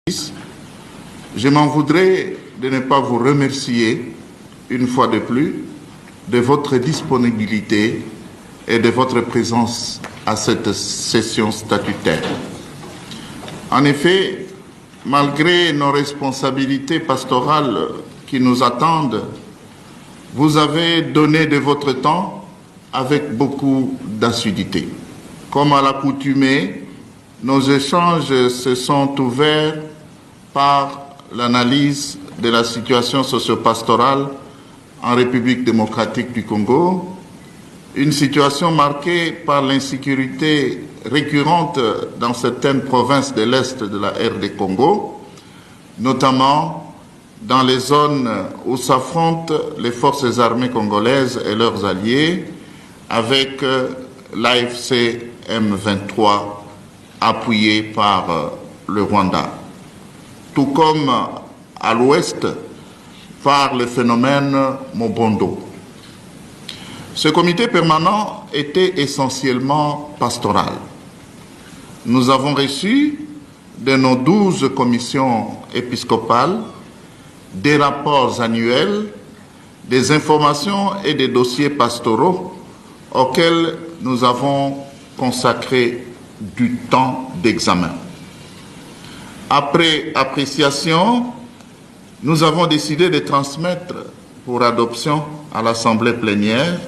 Je m'en voudrais de ne pas vous remercier une fois de plus de votre disponibilité et de votre présence à cette session statutaire. En effet, malgré nos responsabilités pastorales qui nous attendent, vous avez donné de votre temps avec beaucoup d'assiduité. Comme à l'accoutumée, nos échanges se sont ouverts par l'analyse de la situation socio-pastorale en République démocratique du Congo, une situation marquée par l'insécurité récurrente dans certaines provinces de l'Est de la RD Congo, notamment dans les zones où s'affrontent les forces armées congolaises et leurs alliés avec l'AFC M23 appuyé par le Rwanda, tout comme à l'ouest par le phénomène Mobondo. Ce comité permanent était essentiellement pastoral. Nous avons reçu de nos 12 commissions épiscopales des rapports annuels, des informations et des dossiers pastoraux auxquels nous avons consacré du temps d'examen. Après appréciation, nous avons décidé de transmettre pour adoption à l'Assemblée plénière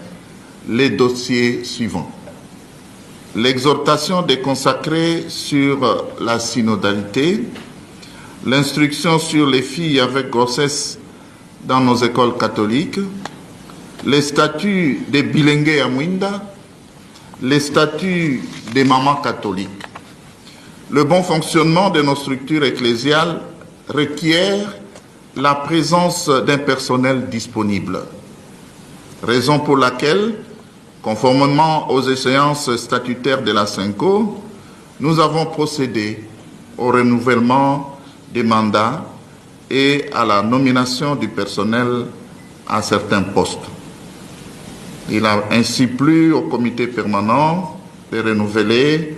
les dossiers suivants. L'exhortation des consacrés sur la synodalité, l'instruction sur les filles avec grossesse dans nos écoles catholiques, les statuts des bilingues à Mwinda, les statuts des mamans catholiques. Le bon fonctionnement de nos structures ecclésiales requiert la présence d'un personnel disponible. Raison pour laquelle, conformément aux échéances statutaires de la CENCO, nous avons procédé au renouvellement des mandats et à la nomination du personnel à certains postes. Il a ainsi plu au comité permanent de renouveler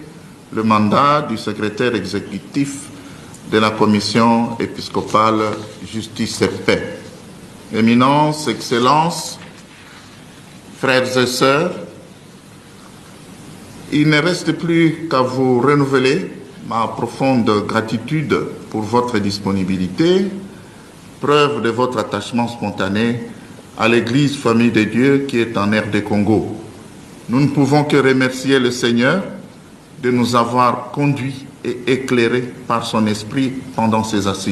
le mandat du secrétaire exécutif de la commission épiscopale Justice et Paix. Éminence, Excellences, frères et sœurs, il ne reste plus qu'à vous renouveler ma profonde gratitude pour votre disponibilité, preuve de votre attachement spontané à l'Église Famille de Dieu qui est en RD Congo. Nous ne pouvons que remercier le Seigneur de nous avoir conduits et éclairés par son esprit pendant ces assises.